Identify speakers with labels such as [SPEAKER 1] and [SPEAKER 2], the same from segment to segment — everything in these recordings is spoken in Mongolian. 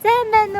[SPEAKER 1] 세메노.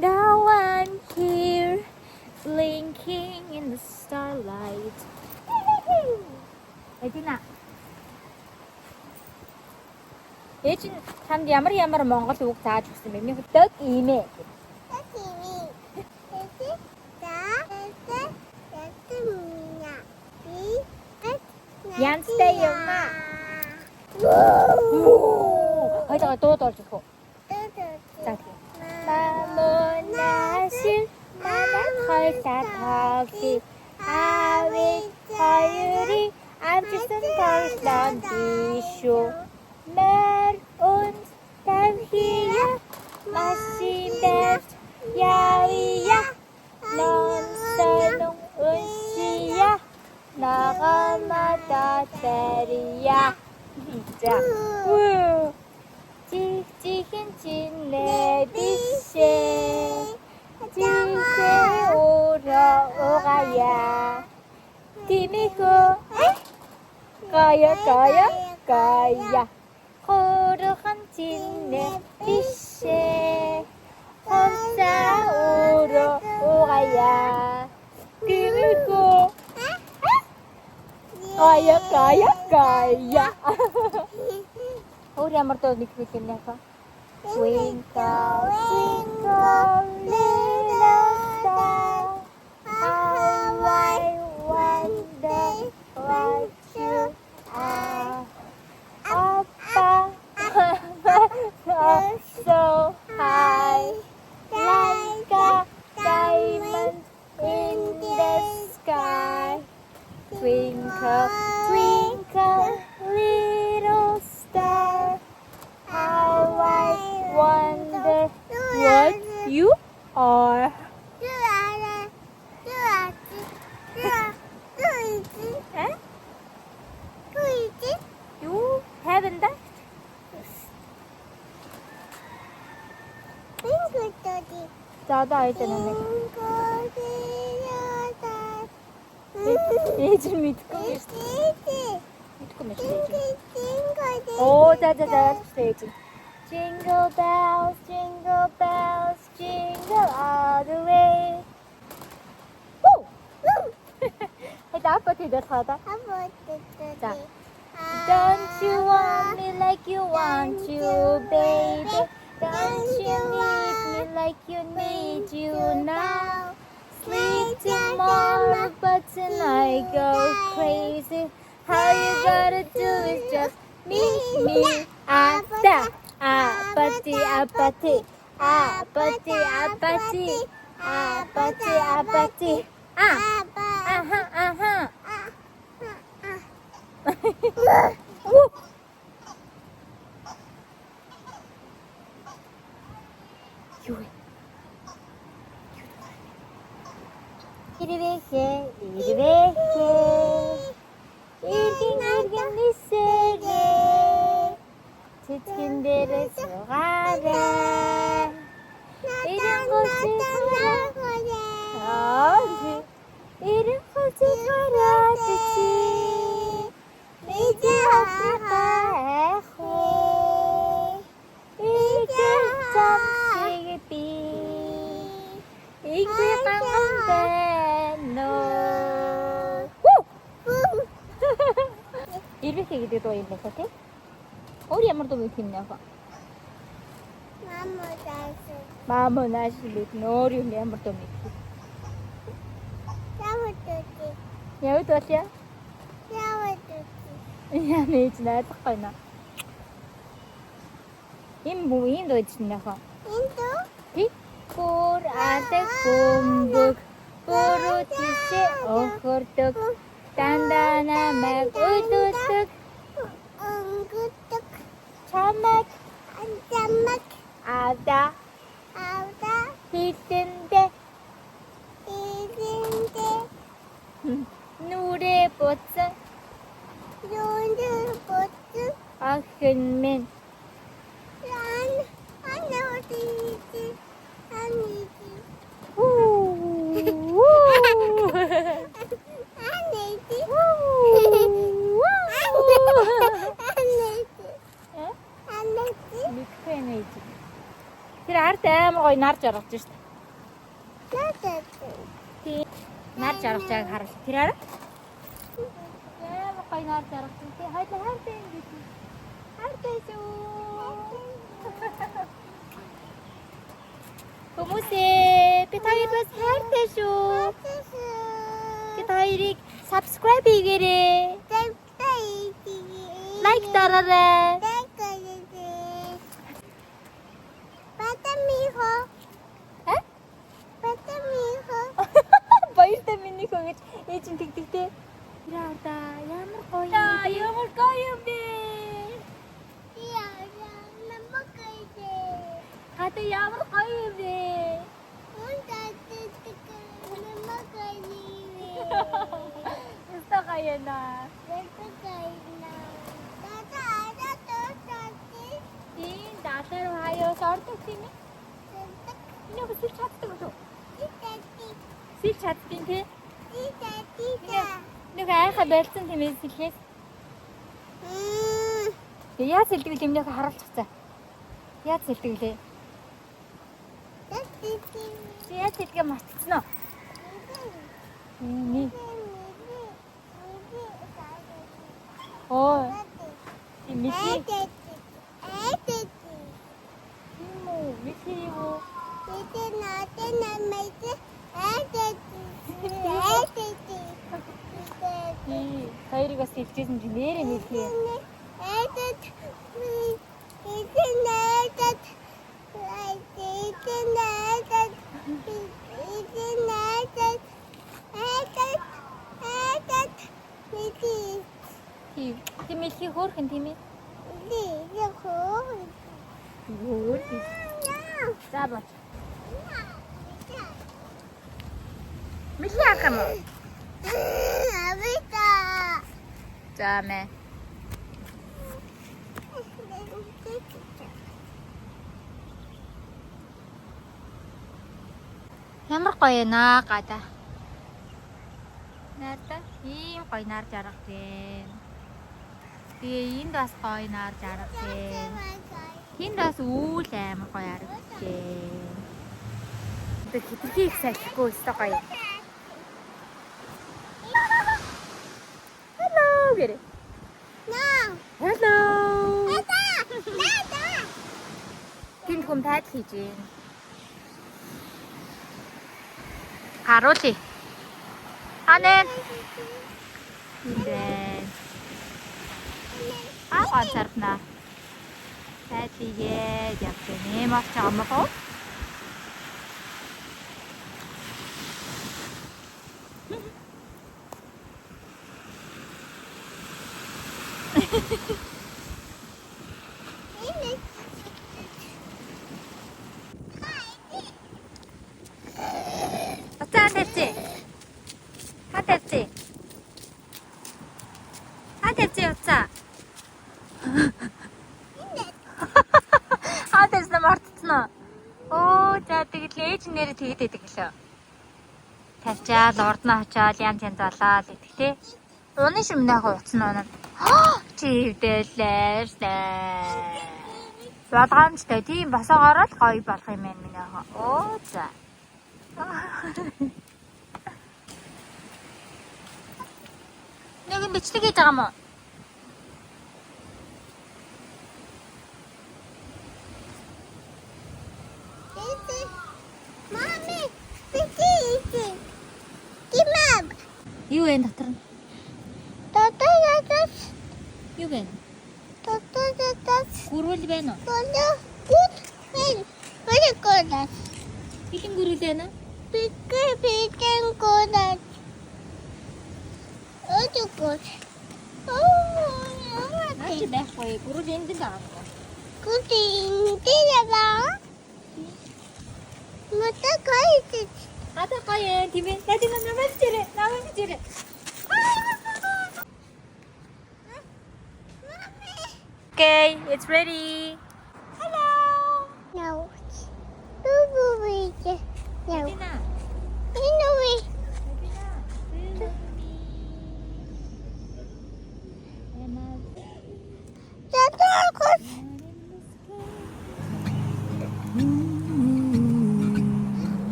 [SPEAKER 1] No one here blinking in the starlight. Эдина. Ээж нь танд ямар монгол үг зааж өгсөн бэ? Миний хөтөөг иймээ. Янзтай юм аа. Хоёроо дууд орж ирэх үү? За тийм. 마무나실 나는 헐사터기 아위 서유리 암치슨 걸던 비쇼 멜온 달히야 마시베스 야위야 넌 서농 은시야 나가마다 때리야 진짜 찍찍힌 찐내비새 찐새 오러오가야 디미고 가야 호르한 찐내비새 혼자 오러오가야 디미고 가야 우리 ямар дуу нэг хэлэх юм яа. Twinkle twinkle little star how I wonder what you are. Up so high like a diamond in the sky. Twinkle twinkle little star how I wonder what you are. You haven't that? ज़्यादा आए थे ना ये जो मिटको Oh, that's stage. Jingle bells, jingle bells, jingle all the way. Woo! Hey, dapat tidak kata. Don't you want me like you want you, baby? Don't you need me like you need you now? Sleep tomorrow, but tonight go crazy. How you gotta do is just me, apathy, apathy, apathy, apathy, irgin lisere çetkinlere sığare irin koşu kara irin koşu kara teki nice hafta ehe irin tam gibi İki kanımda no. 이렇게 기대도 있는 것 같아? 우리 아무도 못 힘내 봐. 마모 나시 못 노리 우리 아무도 못. 야우 또야? 야 내지 나 딱하나. 임뭐 인도 있나 봐. 인도? Kur'an kumbuk Kurutisi okurtuk Tandana megututuk Çamak Ada Hidinde Nure botsun Akınmin гоё нар жаргаж штэ.
[SPEAKER 2] Надад.
[SPEAKER 1] Тийм. Нар жаргаж байгааг харуул. Тэр хараа. Ямар гоё нар жаргаж байна. Тий хоёул хайртай юм гэж. Хайртай шүү. Хүмүүсээ бид хоёр бас хайртай шүү. Бид хоёрыг subscribe хийгээрэй. Лайк дараарай.
[SPEAKER 2] Батамихо.
[SPEAKER 1] А?
[SPEAKER 2] Батамихо.
[SPEAKER 1] Баяртай миний хөө гэж ээж нь тэгдэгтэй. Яа да ямар гоё юм. Ямар гоё юм бэ. Хата ямар гоё юм бэ. Өстө гоё яна. Тийм даатар хаяос ордог тийм ээ. Нэг сэлж чаддаг уу? Сэлж чаддیں۔ Тий. Нэг айха байлцсан тийм ээ сэлхээс. Яаж сэлдэг вэ юмнээ харуулчихсан. Яаж сэлдэг вэ? Яаж сэлгээ мартчихсан уу? Оо. Миши. Миши юу? Хоёрыг бас хэлчихсэн чи нэрээ нэлхий. Тийм мэлхий хөөрхөн тийм ээ. Хөөр. За бач. Мэлхий авах юм уу? За мэ. Ямар гоё наа гада. Найрта ийм гоё нар жаргаж байна. Тэгээ энд бас гоё нар жаргаж байна. Тэнд бас үүл амар гоё харагдаж байна. Тэр хитрхийг салхихгүй өстой гоё. Hello гэрэ. Hello. Тэнд хүм тайд хийж байна. Харуулъя. Анэ. Индээ. Ганцаарна. Тайдигээ явж нэм авч байгаа юм уу? Нэрээ тэгээд идэг лөө. Тавчаал, урднаа очаал, янз янз залаад идэх тий. Уны шимнээ хууцсан унаа. Чи хөвдөлээс. Болгоомжтой тийм босоогоор л гоё болох юм байна минь аа. Оо за. Нэг юм бичлэг хийж байгаа юм уу? Юу вэ дотор нь? Юу вэ? Гүрүүл байна уу? Бэлэн гүрүүл байна уу?
[SPEAKER 2] Бэлэн гүрүүл.
[SPEAKER 1] Ачи байхгүй. Гүрүүл энд л байгаа. Хата гоё тийм ээ. Надад намайг чирээ. Okay, it's ready. Hello.
[SPEAKER 2] No.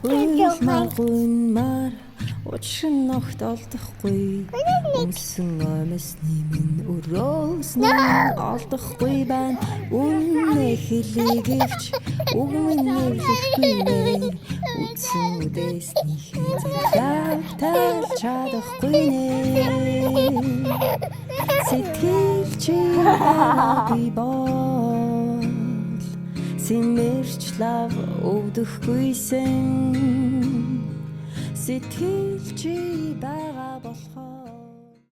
[SPEAKER 3] Улмагунмар учир ногт олдохгүй үнсэн өмсний минь өрөөснө олдохгүй байна үнэ хэлийгч үг минь нэрлэхгүй нэ үтсэн үдэсний хязгаар тавьж чадахгүй нэ сэтгэл чи би бол симэрч лав өгдөхгүйсэн сэтгэл чи